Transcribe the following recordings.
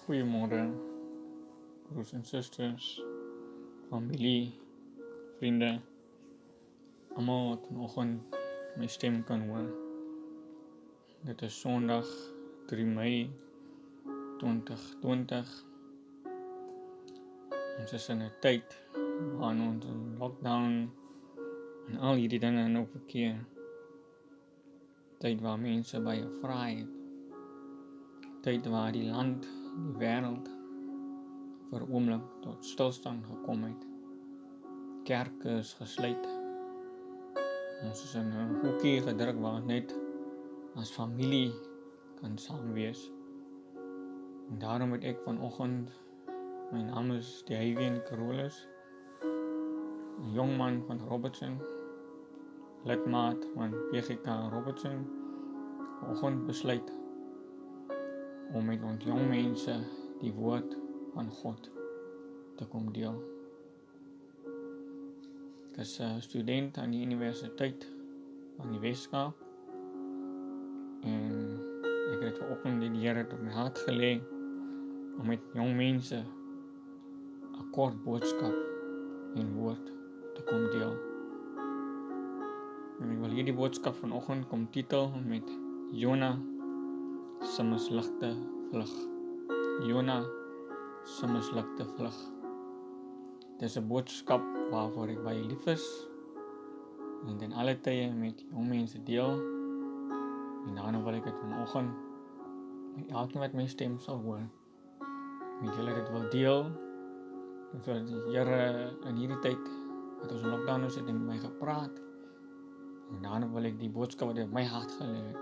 Goeiemorgen, broers en susters, familie, vriende, allemaal wat vanoggend my stem kan hoor. Dit is Sondag 3 Mei 2020. Ons is in 'n tyd waarin ons in lockdown en al hierdie dinge nou verkeer. Tyd waar mense baie vraai het. Tyd waar die land, die wêreld vir 'n oomblik tot stilstand gekom het. Kerke is gesluit. Ons is in 'n hoekie gedruk waar ons net as familie kan saam wees. En daarom het ek vanoggend, my naam is die Carolus, 'n jong man van Robertson, lidmaat van PGK Robertson, vanoggend besluit om met ons jongmense die woord van God te kom deel. Ek is 'n student aan die Universiteit van die Boodskap en ek het vanoggend die Here op my hart gelê om met jongmense 'n kort boodskap en woord te kom deel. En ek wil hierdie boodskap vanoggend kom titel met Jona se mislukte vlug. Jona se mislukte vlug. Dit is 'n boodskap waarvoor ek baie lief is en in alle tye met jong mense deel. En daarom wil ek dit vanoggend met elkeen wat my stem sal hoor, met julle dit wil deel. En vir die Here in hierdie tyd wat ons in lockdown is, het met my gepraat. En daarom wil ek die boodskap wat in my hart gelê het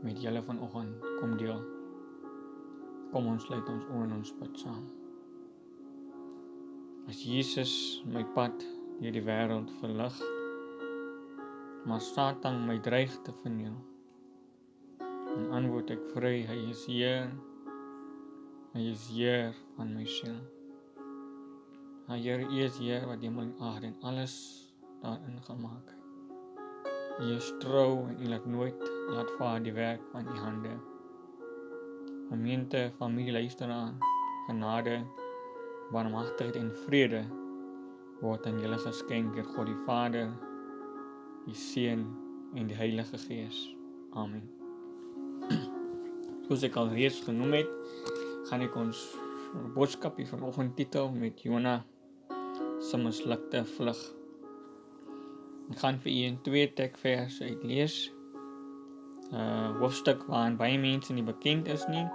met julle vanoggend kom deel. Kom ons sluit ons oë en ons bid saam. As Jesus my pad deur die wêreld verlig, maar Satan my dreig te verniel, en antwoord ek vry, hy is Heer van my siel. Here, U is Heer wat hemel en aarde en alles daarin gemaak het. U is trou en U laat vaar die werk van U hande. Gemeente, familie, luisteraar, genade, barmhartigheid en vrede word aan julle geskenk deur God die Vader, die Seun en die Heilige Gees. Amen. Soos ek al reeds genoem het, gaan ek ons boodskap hier vanoggend titel met Jona se mislukte vlug. Ek gaan vir u in 2 tekverse uitlees. Hoofstuk waarin baie mense nie bekend is nie,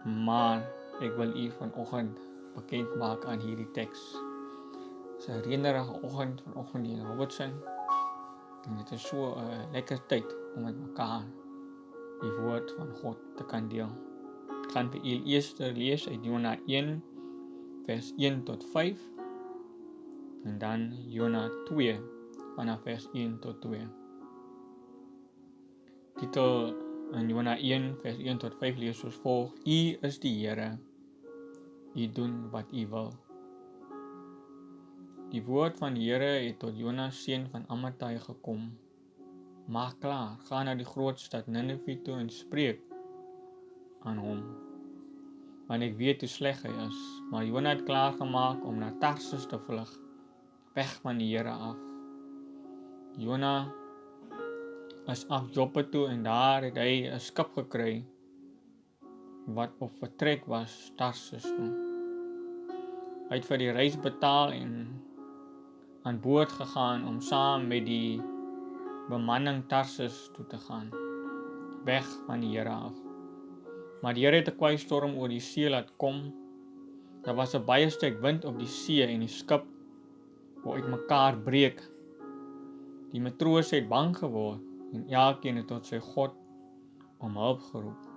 maar ek wil u vanoggend bekend maak aan hierdie teks. Dit is 'n reënerige oggend vanoggend hier in Robertson en dit is so 'n lekker tyd om met mekaar die woord van God te kan deel. Ek gaan vir u eers lees uit Jona 1 vers 1 tot 5 en dan Jona 2 vanaf vers 1 tot 2. Titel in Jona 1 vers 1 tot 5 lees soos volg: U is die Here, U doen wat U wil. Die woord van die Here het tot Jona seun van Amittai gekom. Maak klaar, ga na die groot stad Ninive toe en spreek aan hom, want ek weet hoe sleg hy is. Maar Jona het klaar gemaak om na Tarsus te vlug, weg van die Here af. Jona is af Joppe toe en daar het hy 'n skip gekry wat op vertrek was Tarsus toe. Hy het vir die reis betaal en aan boord gegaan om saam met die bemanning Tarsus toe te gaan, weg van die Here af. Maar die Here het 'n kwaai storm oor die see laat kom. Daar was 'n baie sterk wind op die see en die skip wou uitmekaar breek. Die matrose het bang geword en elkeen het tot sy God om hulp geroep.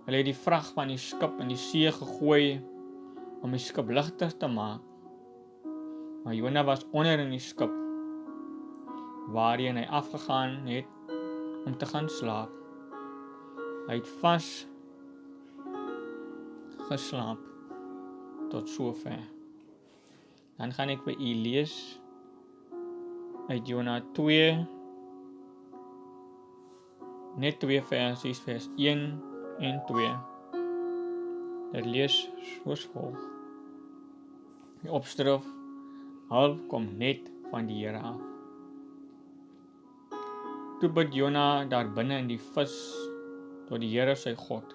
Hulle het die vrag van die skip in die see gegooi om die skip ligter te maak. Maar Jona was onder in die skip, waarheen hy afgegaan het om te gaan slaap. Hy het vas geslaap tot sover. Dan gaan ek vir u lees uit Jona 2, net 2 versies, vers 1 en 2. Dit lees soos volg. Die opskrif: hulp kom net van die Here af. Toe bid Jona daar binne in die vis tot die Here sy God.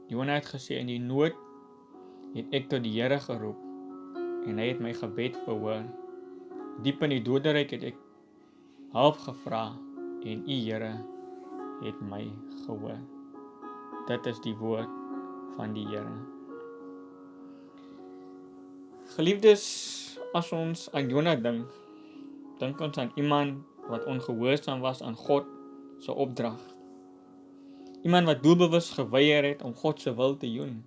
Jona het gesê, in die nood het ek tot die Here geroep en hy het my gebed verhoor. Diep in die doderyk het ek hulp gevra en u Here het my gehoor. Dit is die woord van die Here. Geliefdes, as ons aan Jona dink ons aan iemand wat ongehoorsaam was aan God se opdrag. Iemand wat doelbewus geweier het om God se wil te doen.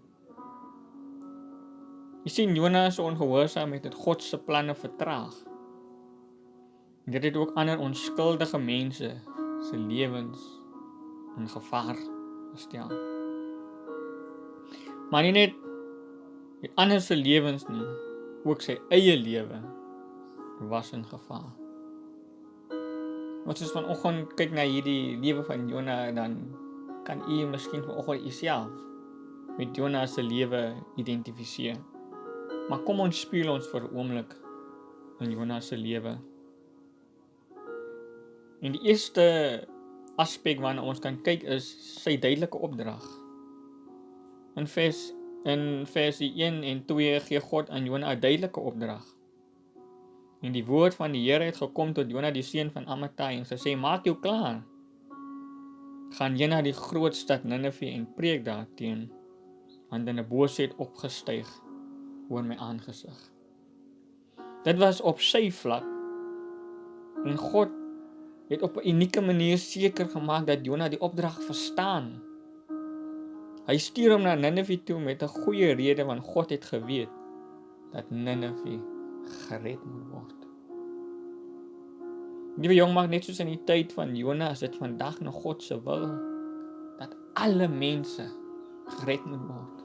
Jy sien, Jona se ongehoorsaamheid het God se planne vertraag. Dit het ook ander onskuldige mense se lewens in gevaar gestel. Maar nie net die ander se lewens nie, ook sy eie lewe was in gevaar. As ons vanoggend kyk na hierdie lewe van Jona, dan kan u miskien vanoggend uself met Jona se lewe identifiseer. Maar kom ons speel ons vir 'n oomblik in Jona se lewe. En die eerste aspek waarna ons kan kyk is sy duidelike opdrag. In vers 1 en 2 gee God aan Jona 'n duidelike opdrag. En die woord van die Here het gekom tot Jona die seun van Amittai en gesê, maak jou klaar. Gaan jy na die groot stad Ninive en preek daarteen, want 'n boosheid opgestyg oor my aangesig. Dit was op sy vlak en God het op 'n unieke manier seker gemaak dat Jona die opdrag verstaan. Hy stuur hom na Ninive toe met 'n goeie rede, want God het geweet dat Ninive gered moet word. Liewe jong, maar net soos in die tyd van Jona is dit vandag nog God se wil dat alle mense gered moet word.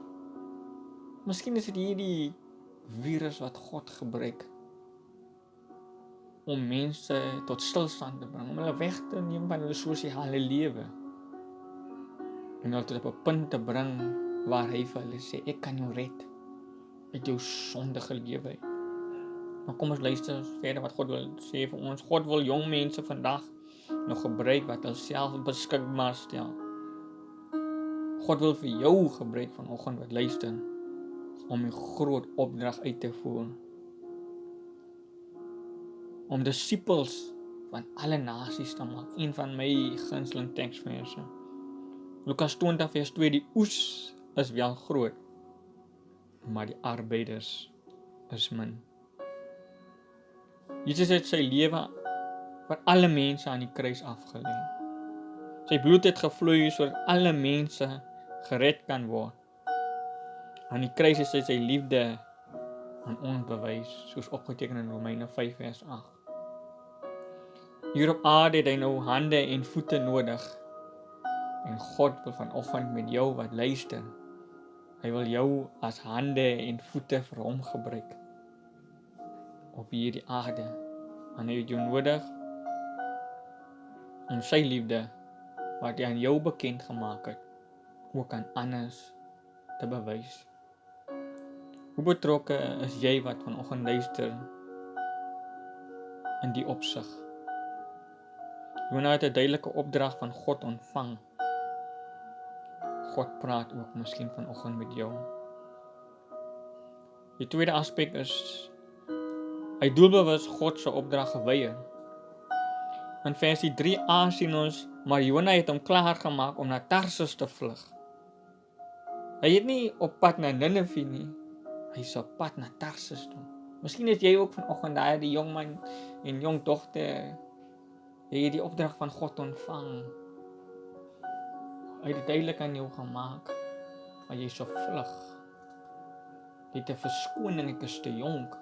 Miskien is dit hierdie virus wat God gebruik om mense tot stilstand te bring, om hulle weg te neem van hulle sosiale lewe en hulle tot op 'n punt te bring waar hy vir hulle sê, ek kan jou red uit jou sondige lewe uit. Maar kom ons luister verder wat God wil sê vir ons. God wil jongmense vandag nog gebruik wat hulself beskikbaar stel. God wil vir jou gebruik vanoggend wat luister om 'n groot opdrag uit te voer. Om disippels van alle nasies te maak. Een van my gunsteling teksverse. Lukas 20 vers 2, die oes is wel groot, maar die arbeiders is min. Jesus het sy lewe vir alle mense aan die kruis afgelê. Sy bloed het gevloei sodat alle mense gered kan word. Aan die kruis het hy sy liefde aan ons bewys, soos opgeteken in Romeine 5 vers 8. Hier op aarde het hy nou hande en voete nodig. En God wil vanoggend met jou wat luister, hy wil jou as hande en voete vir hom gebruik op hierdie aarde. En hy het jou nodig om sy liefde wat hy aan jou bekend gemaak het, ook aan anders te bewys. Hoe betrokke is jy wat vanoggend luister in die opsig? Jona het 'n duidelike opdrag van God ontvang. God praat ook miskien vanoggend met jou. Die tweede aspek is, hy doelbewus God se opdrag geweier. In versie 3a sien ons, maar Jona het hom klaar gemaak om na Tarsus te vlug. Hy het nie op pad na Ninive nie, hy is op pad na Tarsus toe. Miskien is jy ook vanoggend daar, die jong man en jong dogter, jy het die opdrag van God ontvang. Hy het dit duidelik aan jou gemaak, maar jy is op vlug. Jy het 'n verskoning, ek is te jonk,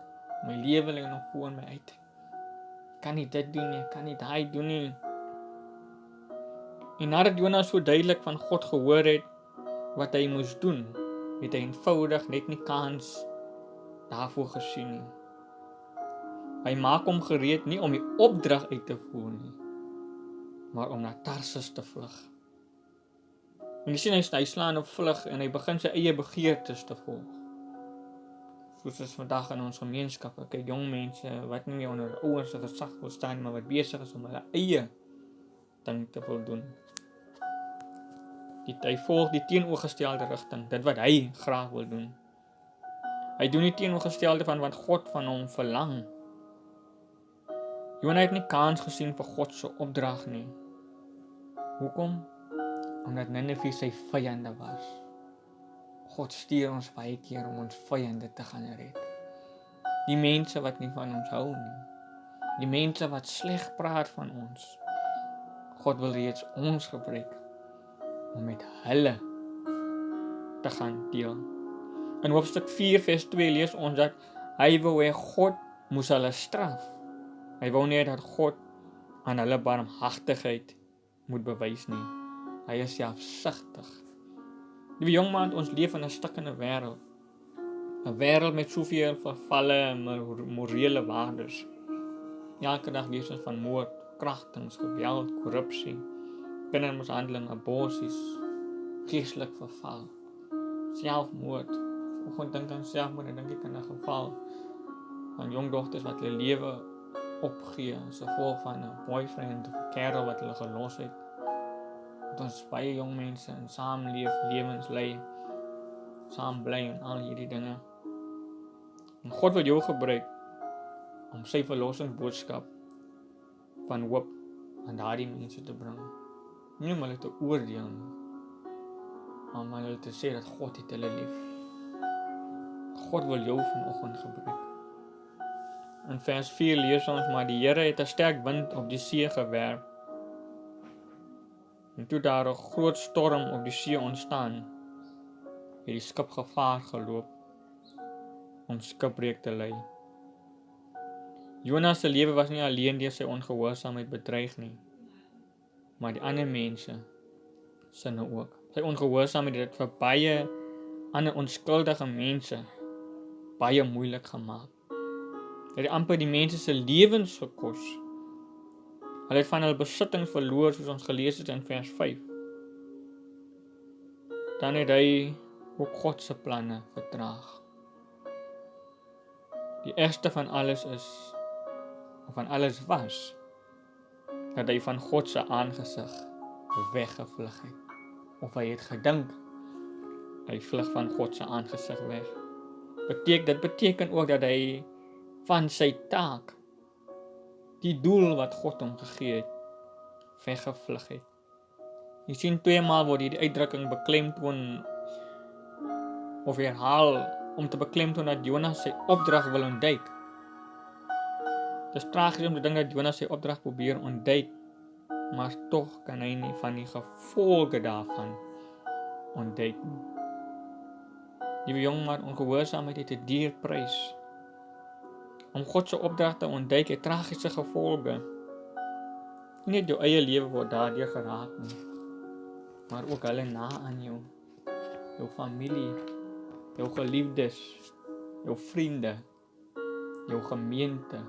my lewe lê nog voor my uit. Ek kan nie dit doen nie, ek kan nie daai doen nie. En nadat Jona so duidelik van God gehoor het wat hy moes doen, het hy eenvoudig net nie kans daarvoor gesien nie. Hy maak hom gereed nie om die opdrag uit te voer nie, maar om na Tarsus te vlug. En jy sien hy slaan op vlug en hy begin sy eie begeertes te volg. Soos is vandag in ons gemeenskappe, kyk jong mense wat nie meer onder ouers se gesag wil staan, maar wat besig is om hulle eie ding te wil doen. Hy volg die teenoorgestelde rigting, dit wat hy graag wil doen. Hy doen die teenoorgestelde van wat God van hom verlang. Jona het nie kans gesien vir God se opdrag nie. Hoekom? Omdat Nineve sy vyande was. God stuur ons baie keer om ons vyande te gaan red. Die mense wat nie van ons hou nie. Die mense wat sleg praat van ons. God wil reeds ons gebruik om met hulle te gaan deel. In hoofstuk 4 vers 2 lees ons dat hy wou hê God moes hulle straf. Hy wou nie dat God aan hulle barmhartigheid moet bewys nie. Hy is selfsugtig. Liewe jongman, ons leef in 'n stikkende wêreld. 'n Wêreld met soveel vervalle en morele waardes. Elke dag lees ons van moord, krachtings, geweld, korrupsie, kindermishandeling, aborsies, geestelik verval, selfmoord. Vanoggend dink aan selfmoord en dink ek aan 'n geval van jong dogters wat hulle lewe opgee as gevolg van 'n boyfriend of 'n kerel wat hulle gelos het. Dat ons baie jong mense in lewens lei, saam bly en al hierdie dinge. En God wil jou gebruik om sy verlossingsboodskap van hoop aan daardie mense te bring. Nie om hulle te oordeel nie, maar om hulle te sê dat God het hulle lief. God wil jou vanoggend gebruik. In vers 4 lees ons, maar die Here het 'n sterk wind op die see gewerp. En toe daar 'n groot storm op die see ontstaan, het die skip gevaar geloop om skipbreek te ly. Jona se lewe was nie alleen deur sy ongehoorsaamheid bedreig nie, maar die ander mense sinne ook. Sy ongehoorsaamheid het dit vir baie ander onskuldige mense baie moeilik gemaak. Het amper die mense se lewens gekos. Hulle het van hulle besittings verloor, soos ons gelees het in vers 5. Dan het hy ook God se planne vertraag. Die eerste van alles is, of van alles was, dat hy van God se aangesig weggevlug het. Of hy het gedink, hy vlug van God se aangesig weg. Dit beteken ook dat hy van sy taak, die doel wat God hom gegee het, weggevlug het. Jy sien 2 maal word hierdie uitdrukking beklemtoon of herhaal om te beklemtoon dat Jona sy opdrag wil ontduik. Dit is tragies om te dink dat Jona sy opdrag probeer ontduik, maar tog kan hy nie van die gevolge daarvan ontduik nie. Liewe jongman, ongehoorsaamheid het 'n duur prys. Om God se opdrag te ontduik het tragiese gevolge. Nie net jou eie lewe word daardeur geraak nie, maar ook hulle na aan jou, jou familie, jou geliefdes, jou vriende, jou gemeente,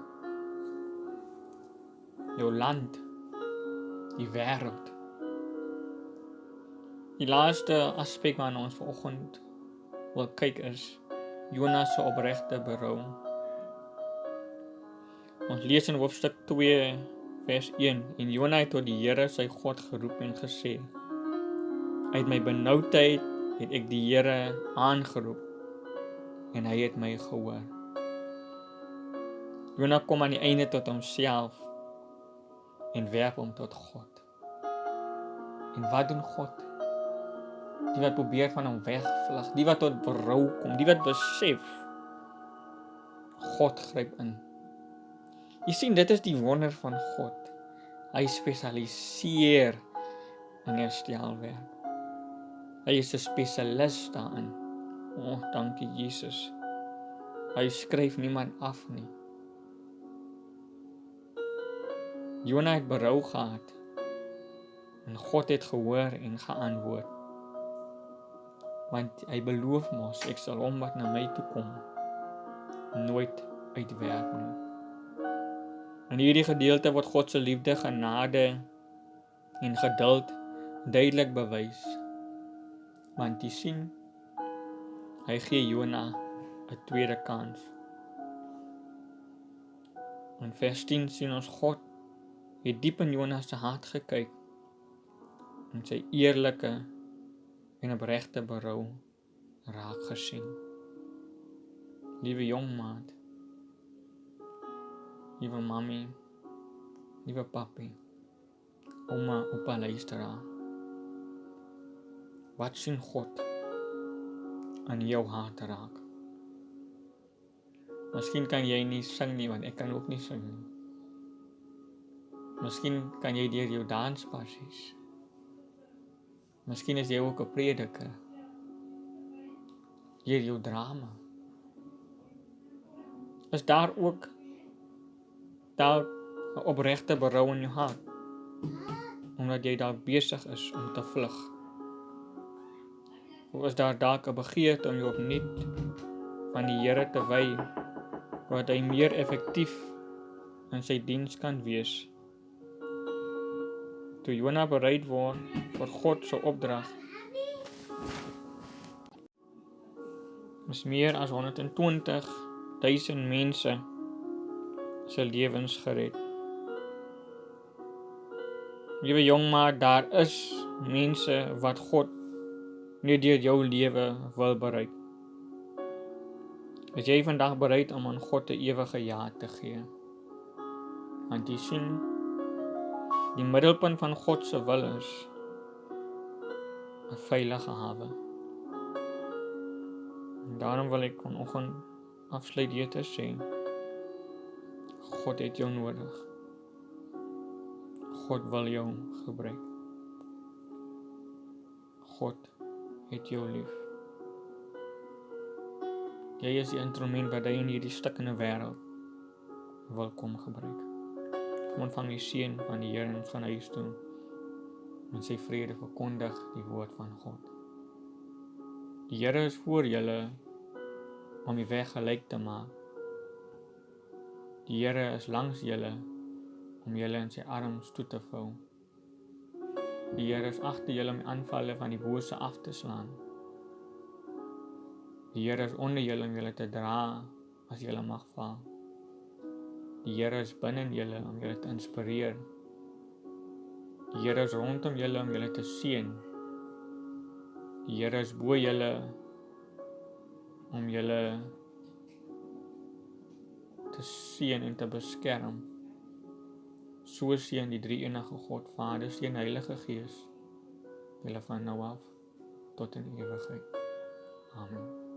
jou land, die wêreld. Die laaste aspek waarna ons vanoggend wil kyk is Jona se opregte berou. Ons lees in hoofstuk 2 vers 1, en Jona het tot die Here sy God geroep en gesê, uit my benoudheid het ek die Here aangeroep, en hy het my gehoor. Jona kom aan die einde tot homself, en werp hom tot God. En wat doen God? Die wat probeer van hom wegvlug, die wat tot berou kom, die wat besef, God gryp in. Jy sien, dit is die wonder van God. Hy spesialiseer in herstelwerk. Hy is 'n spesialis daarin. Dankie Jesus. Hy skryf niemand af nie. Jona het berou gehad, en God het gehoor en geantwoord. Want hy beloof mos, ek sal hom wat na my toe kom, nooit uitwerp nie. In hierdie gedeelte word God se liefde, genade en geduld duidelik bewys. Want jy sien, hy gee Jona 'n tweede kans. In vers 10 sien ons God het diep in Jona se hart gekyk en sy eerlike en opregte berou raak gesien. Liewe jongmaat, liewe mami, liewe papi, oma, oupa, luisteraar. Wat sien God aan jou hart raak? Miskien kan jy nie sing nie, want ek kan ook nie sing nie. Miskien kan jy deur jou danspassies. Miskien is jy ook 'n prediker. Deur jou drama. Is daar ook dalk 'n opregte berou in jou hart, omdat jy dalk besig is om te vlug? Of is daar dalk 'n begeerte om jou opnuut van die Here te wy, sodat hy meer effektief in sy diens kan wees? Toe Jona bereid word vir God se opdrag, is meer as 120.000 mense se lewens gered. Liewe jongmaat, daar is mense wat God nie deur jou lewe wil bereik. Is jy vandag bereid om aan God 'n ewige ja te gee? Want jy sien, die middelpunt van God se wil is 'n veilige hawe. En daarom wil ek vanoggend afsluit deur te sê, God het jou nodig. God wil jou gebruik. God het jou lief. Jy is die instrument wat hy in hierdie stikkende wêreld wil kom gebruik. Kom ontvang die seën van die Here en gaan huis toe. En sy vrede verkondig die woord van God. Die Here is voor julle om die weg gelyk te maak. Die Here is langs julle om julle in sy arms toe te vou. Die Here is agter julle om die aanvalle van die bose af te slaan. Die Here is onder julle om julle te dra as julle mag val. Die Here is binne julle om julle te inspireer. Die Here is rondom julle om julle te seën. Die Here is bo julle om julle te seën en te beskerm. So seën die drie enige God, Vader, Seun, Heilige Gees, julle van nou af tot in ewigheid. Amen.